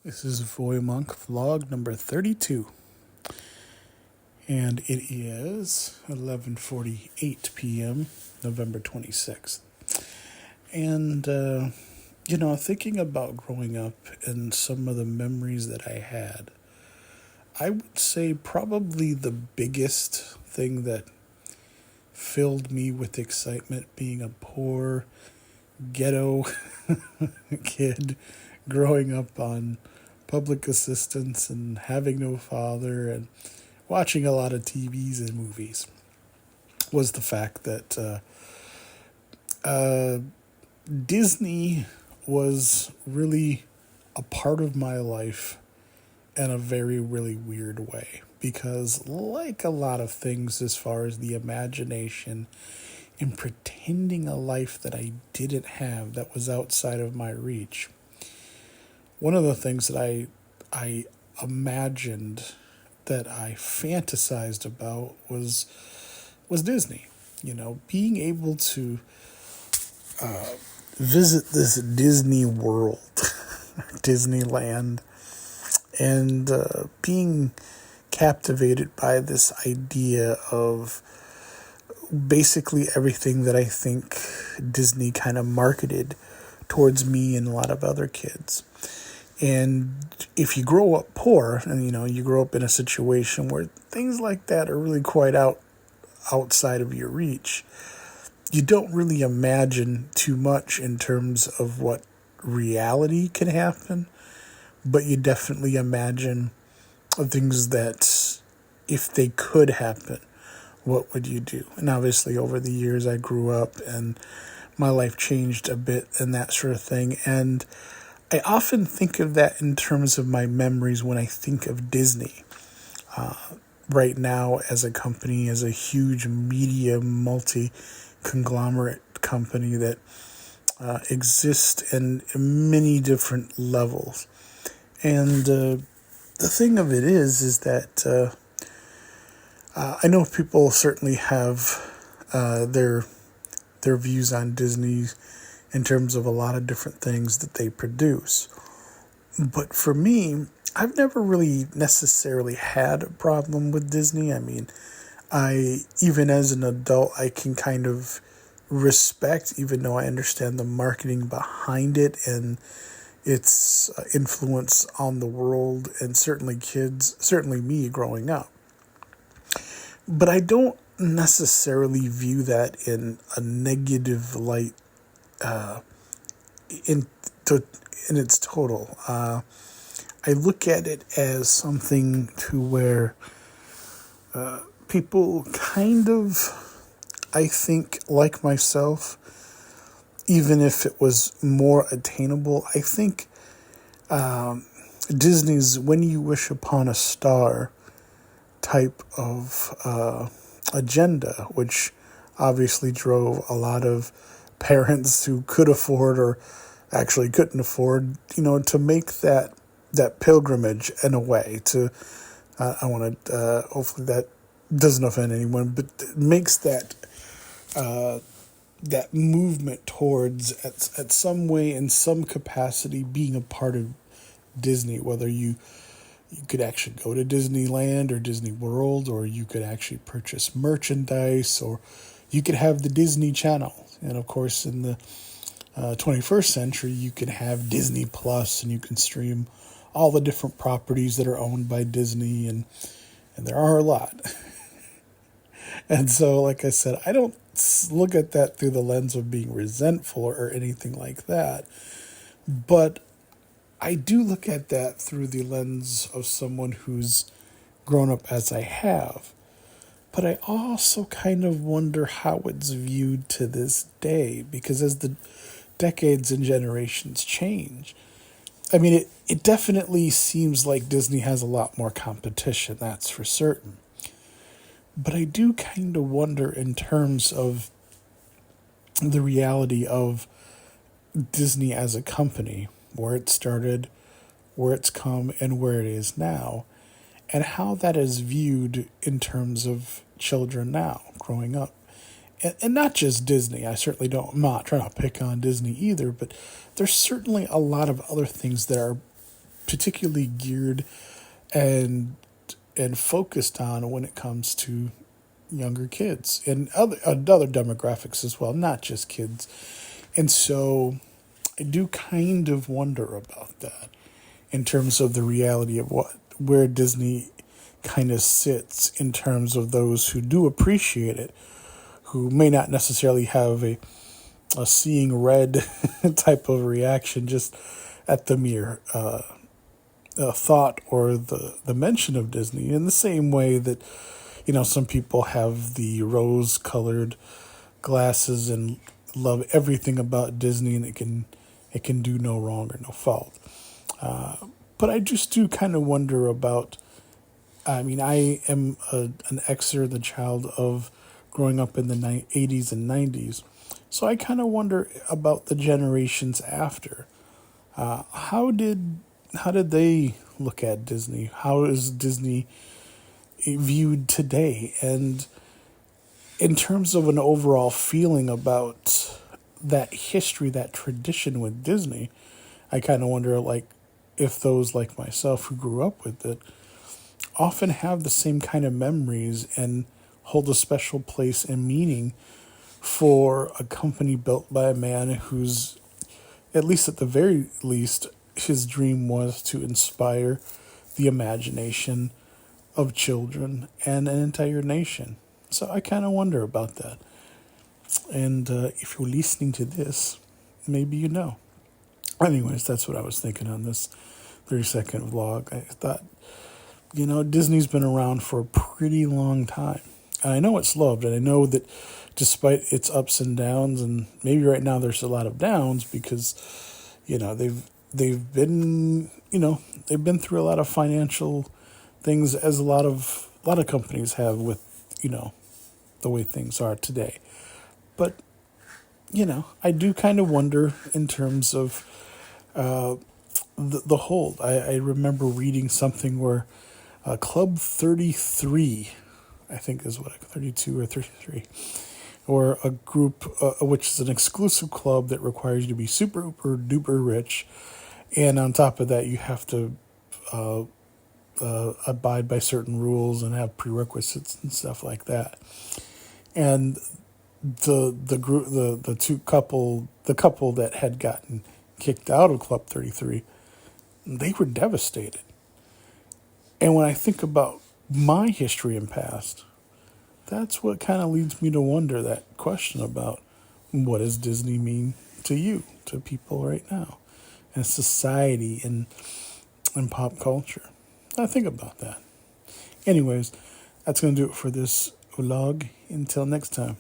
This is Voymonk vlog number 32, and it is 11:48 p.m., November 26th. And, thinking about growing up and some of the memories that I had, I would say probably the biggest thing that filled me with excitement being a poor ghetto kid growing up on public assistance and having no father and watching a lot of TVs and movies was the fact that Disney was really a part of my life in a very, really weird way. Because, like a lot of things, as far as the imagination and pretending a life that I didn't have that was outside of my reach, one of the things that I imagined, that I fantasized about was Disney. Being able to visit this Disney World, Disneyland, and being captivated by this idea of basically everything that I think Disney kind of marketed towards me and a lot of other kids. And if you grow up poor and, you grow up in a situation where things like that are really quite outside of your reach, you don't really imagine too much in terms of what reality can happen, but you definitely imagine things that if they could happen, what would you do? And obviously over the years I grew up and my life changed a bit and that sort of thing. And I often think of that in terms of my memories when I think of Disney. Right now, as a company, as a huge media multi-conglomerate company that exists in many different levels. And the thing of it is that I know people certainly have their views on Disney in terms of a lot of different things that they produce. But for me, I've never really necessarily had a problem with Disney. I mean, even as an adult, I can kind of respect, even though I understand the marketing behind it and its influence on the world and certainly kids, certainly me growing up. But I don't necessarily view that in a negative light in its total. I look at it as something to where people kind of, I think, like myself, even if it was more attainable, I think Disney's When You Wish Upon a Star type of agenda, which obviously drove a lot of parents who could afford or actually couldn't afford, to make that pilgrimage in a way to, I want to, hopefully that doesn't offend anyone, but makes that movement towards, at some way, in some capacity, being a part of Disney, whether you could actually go to Disneyland or Disney World, or you could actually purchase merchandise, or you could have the Disney Channel. And of course, in the 21st century, you can have Disney Plus, and you can stream all the different properties that are owned by Disney, and there are a lot. And so, like I said, I don't look at that through the lens of being resentful or anything like that, but I do look at that through the lens of someone who's grown up as I have. But I also kind of wonder how it's viewed to this day, because as the decades and generations change, I mean, it definitely seems like Disney has a lot more competition, that's for certain. But I do kind of wonder in terms of the reality of Disney as a company, where it started, where it's come, and where it is now, and how that is viewed in terms of children now growing up. And not just Disney. I'm not trying to pick on Disney either, but there's certainly a lot of other things that are particularly geared and focused on when it comes to younger kids and other demographics as well, not just kids. And so I do kind of wonder about that in terms of the reality of where Disney kind of sits in terms of those who do appreciate it, who may not necessarily have a seeing red type of reaction just at the mere thought or the mention of Disney, in the same way that, some people have the rose-colored glasses and love everything about Disney, and it can do no wrong or no fault. But I just do kind of wonder about. I mean, I am an Xer, the child of growing up in the 80s and 90s, so I kind of wonder about the generations after. How did they look at Disney? How is Disney viewed today? And in terms of an overall feeling about that history, that tradition with Disney, I kind of wonder, like, if those like myself who grew up with it often have the same kind of memories and hold a special place and meaning for a company built by a man who's, at least at the very least, his dream was to inspire the imagination of children and an entire nation. So I kind of wonder about that. And if you're listening to this, maybe you know. Anyways, that's what I was thinking on this 30-second vlog. I thought, Disney's been around for a pretty long time. And I know it's loved, and I know that despite its ups and downs, and maybe right now there's a lot of downs because, they've been through a lot of financial things, as a lot of companies have with, the way things are today. But, I do kind of wonder in terms of the hold. I remember reading something where Club 33, I think is 32 or 33, or a group which is an exclusive club that requires you to be super duper rich, and on top of that you have to abide by certain rules and have prerequisites and stuff like that. And the group, the couple that had gotten kicked out of Club 33, they were devastated. And when I think about my history and past, that's what kind of leads me to wonder that question about what does Disney mean to you, to people right now, and society and pop culture. I think about that. Anyways, that's going to do it for this vlog. Until next time.